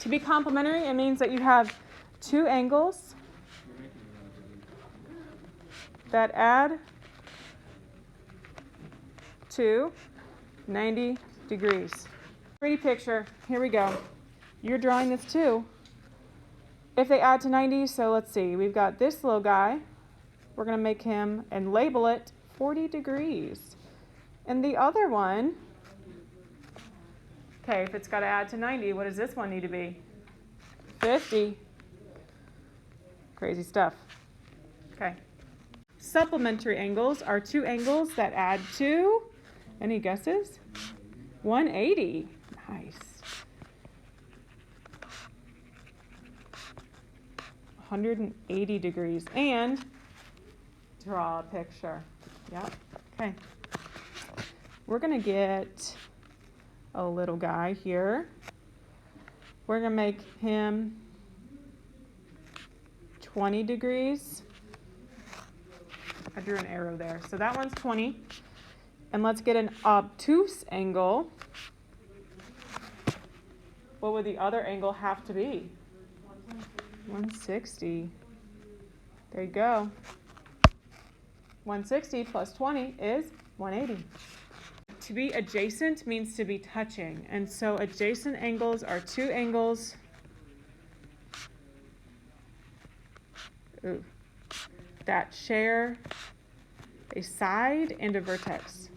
To be complementary, it means that you have two angles that add to 90 degrees. Pretty picture. Here we go. You're drawing this too. If they add to 90, so let's see. We've got this little guy. We're going to make him and label it 40 degrees. And the other one, okay, if it's got to add to 90, what does this one need to be? 50. Crazy stuff. Okay. Supplementary angles are two angles that add to, any guesses? 180. Nice. 180 degrees. And draw a picture. Yep. Okay. We're going to get a little guy here. We're going to make him 20 degrees. I drew an arrow there. So that one's 20. And let's get an obtuse angle. What would the other angle have to be? 160. There you go. 160 plus 20 is 180. To be adjacent means to be touching. And so adjacent angles are two angles that share a side and a vertex.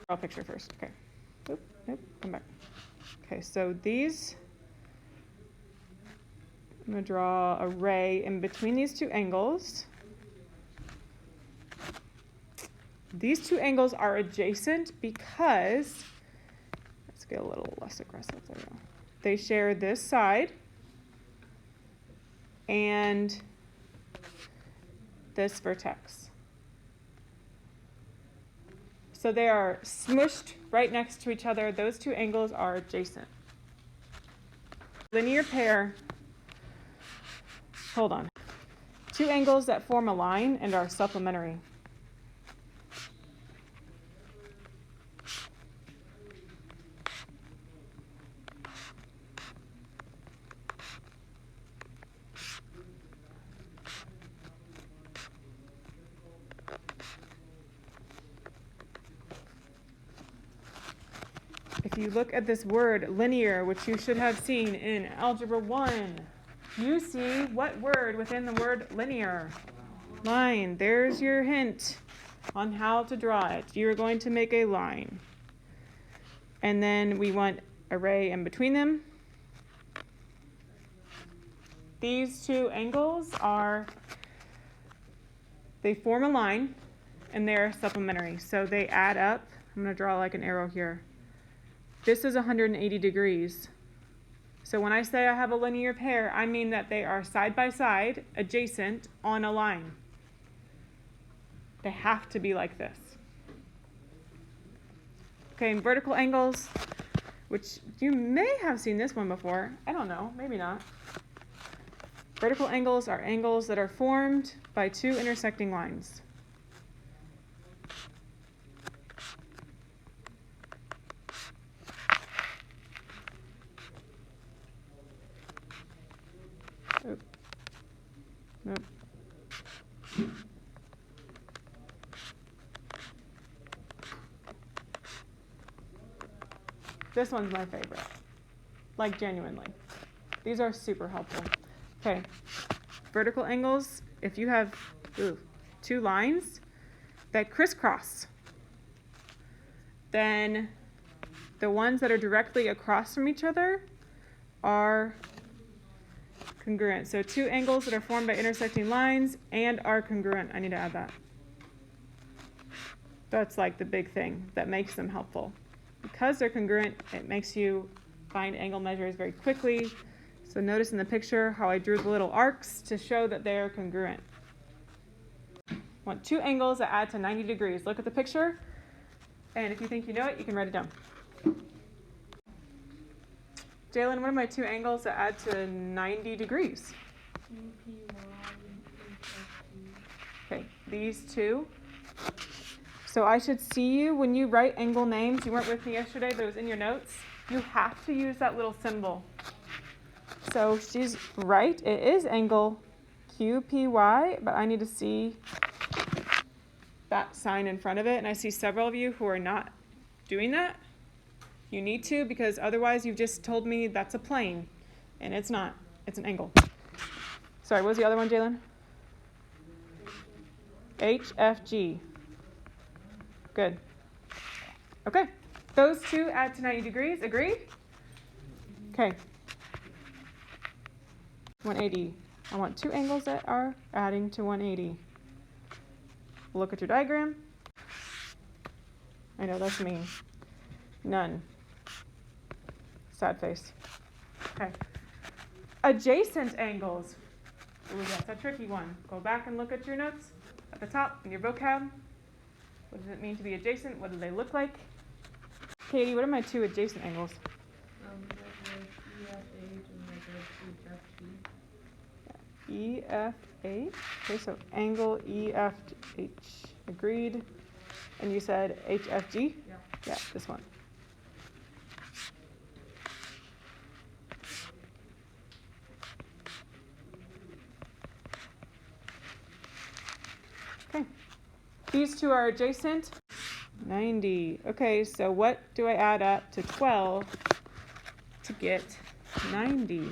Draw a picture first. Okay. Nope, come back. Okay, so these, I'm going to draw a ray in between these two angles. These two angles are adjacent because, let's get a little less aggressive. There we go. They share this side and this vertex. So they are smushed right next to each other. Those two angles are adjacent. Linear pair, hold on. Two angles that form a line and are supplementary. If you look at this word linear, which you should have seen in Algebra 1, you see what word within the word linear? Line. There's your hint on how to draw it. You're going to make a line. And then we want a ray in between them. These two angles they form a line and they're supplementary. So they add up. I'm going to draw like an arrow here. This is 180 degrees. So when I say I have a linear pair, I mean that they are side by side, adjacent, on a line. They have to be like this. Okay, and vertical angles, which you may have seen this one before. I don't know, maybe not. Vertical angles are angles that are formed by two intersecting lines. Nope. This one's my favorite. Like, genuinely. These are super helpful. Okay. Vertical angles, if you have two lines that crisscross, then the ones that are directly across from each other are congruent. So two angles that are formed by intersecting lines and are congruent. I need to add that. That's like the big thing that makes them helpful. Because they're congruent, it makes you find angle measures very quickly. So notice in the picture how I drew the little arcs to show that they're congruent. Want two angles that add to 90 degrees. Look at the picture, and if you think you know it, you can write it down. Jalen, what are my two angles that add to 90 degrees? Okay, these two So I should see you when you write angle names. You weren't with me yesterday, but it was in your notes. You have to use that little symbol. So she's right. It is angle QPY, but I need to see that sign in front of it. And I see several of you who are not doing that. You need to, because otherwise you've just told me that's a plane. And it's not. It's an angle. Sorry, what was the other one, Jalen? HFG. Good. Okay. Those two add to 90 degrees. Agreed? Okay. 180. I want two angles that are adding to 180. Look at your diagram. I know, that's mean. None. Sad face. Okay. Adjacent angles. Ooh, that's a tricky one. Go back and look at your notes at the top in your vocab. What does it mean to be adjacent? What do they look like? Katie, what are my two adjacent angles? EFH. Okay, so angle EFH. Agreed. And you said HFG? Yeah. Yeah, this one. Okay. These two are adjacent. 90. Okay, so what do I add up to 12 to get 90?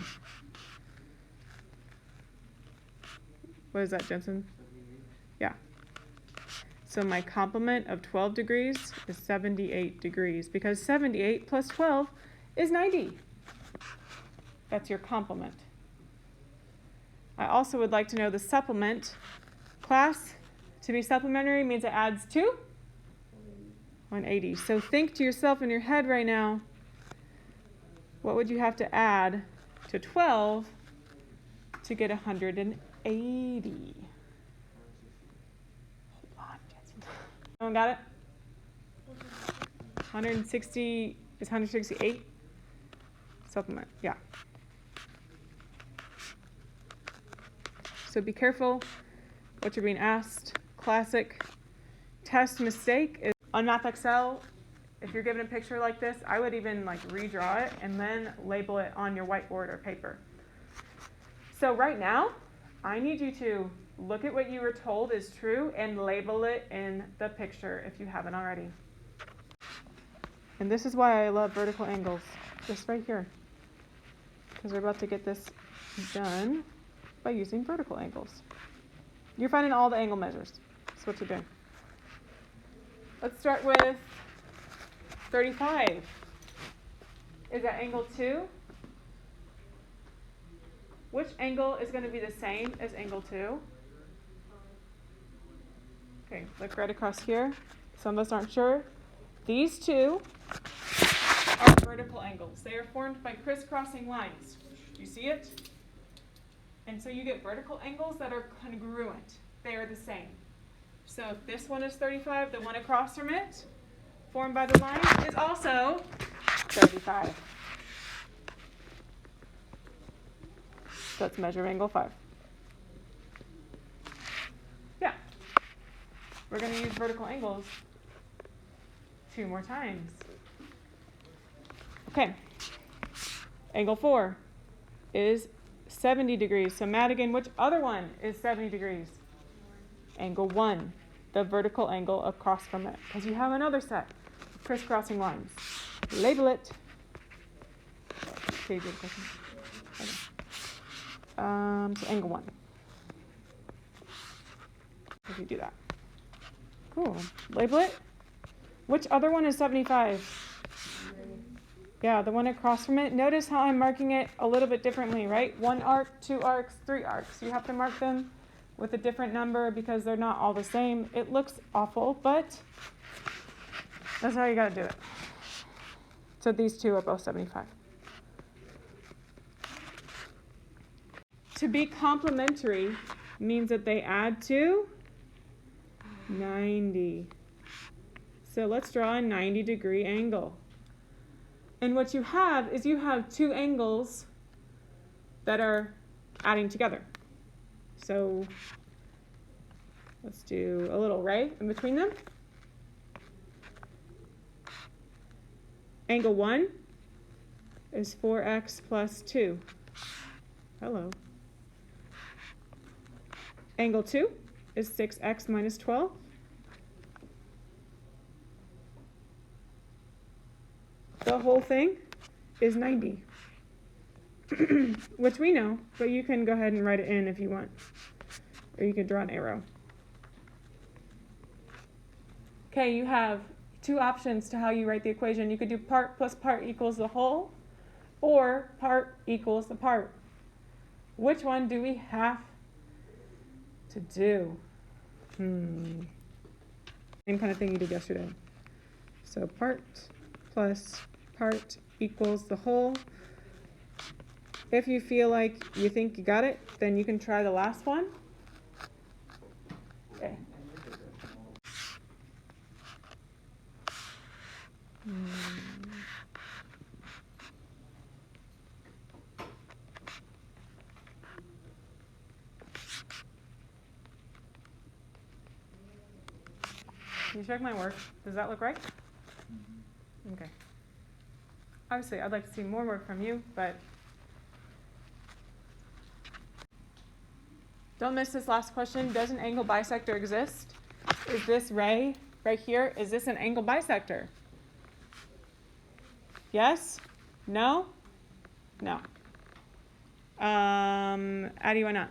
What is that, Jensen? Yeah. So my complement of 12 degrees is 78 degrees, because 78 plus 12 is 90. That's your complement. I also would like to know the supplement. Class, to be supplementary means it adds to 180. So think to yourself in your head right now, what would you have to add to 12 to get 180? Hold on, Jensen. Someone got it? 160 is 168? Supplement, yeah. So be careful what you're being asked. Classic test mistake is on Math Excel. If you're given a picture like this, I would even redraw it and then label it on your whiteboard or paper. So right now, I need you to look at what you were told is true and label it in the picture if you haven't already. And this is why I love vertical angles, just right here, because we're about to get this done by using vertical angles. You're finding all the angle measures. That's what you're doing. Let's start with 35. Is that angle 2? Which angle is going to be the same as angle 2? Okay, look right across here. Some of us aren't sure. These two are vertical angles. They are formed by crisscrossing lines. You see it? And so you get vertical angles that are congruent. They are the same. So if this one is 35, the one across from it, formed by the line, is also 35. So let's measure angle 5. Yeah. We're going to use vertical angles 2 more times. Okay. Angle 4 is 70 degrees. So Madigan, which other one is 70 degrees? Angle 1, the vertical angle across from it, because you have another set of crisscrossing lines. Label it. Okay, good question. Okay. So angle 1. If you do that. Cool. Label it. Which other one is 75? Yeah, the one across from it. Notice how I'm marking it a little bit differently, right? 1 arc, 2 arcs, 3 arcs. You have to mark them with a different number because they're not all the same. It looks awful, but that's how you got to do it. So these two are both 75. To be complementary means that they add to 90. So let's draw a 90-degree angle. And what you have is you have two angles that are adding together. So Let's do a little ray in between them. Angle 1 is 4x plus 2. Hello. Angle 2 is 6x minus 12. The whole thing is 90, which we know, but you can go ahead and write it in if you want, or you can draw an arrow. Okay, you have two options to how you write the equation. You could do part plus part equals the whole, or part equals the part. Which one do we have to do? Same kind of thing you did yesterday. So part plus part equals the whole. If you feel like you think you got it, then you can try the last one. Okay. Can you check my work? Does that look right? Okay. Obviously, I'd like to see more work from you, but don't miss this last question. Does an angle bisector exist? Is this ray right here, is this an angle bisector? Yes? No? No. Addie, why not?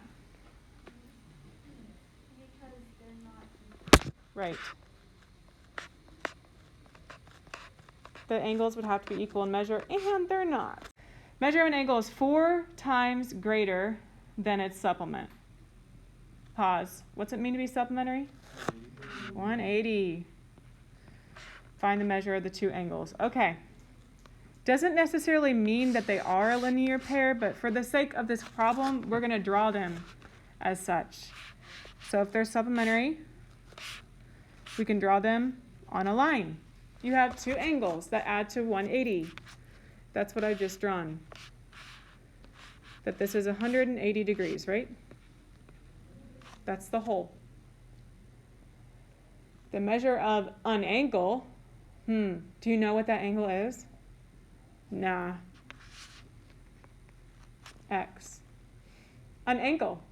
Because they're not. Right. The angles would have to be equal in measure, and they're not. Measure of an angle is 4 times greater than its supplement. Pause. What's it mean to be supplementary? 180. Find the measure of the two angles. Okay. Doesn't necessarily mean that they are a linear pair, but for the sake of this problem, we're going to draw them as such. So if they're supplementary, we can draw them on a line. You have two angles that add to 180. That's what I've just drawn. That this is 180 degrees, right? That's the whole. The measure of an angle, do you know what that angle is? Nah. X. An angle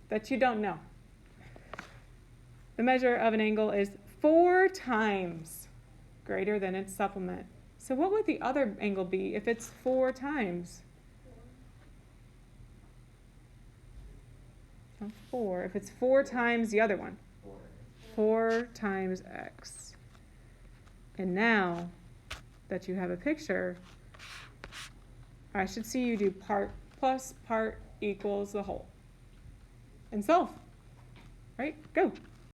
that you don't know. The measure of an angle is 4 times greater than its supplement. So what would the other angle be if it's 4 times? 4. If it's 4 times the other one. 4 times x. And now that you have a picture, I should see you do part plus part equals the whole. And solve. Right? Go.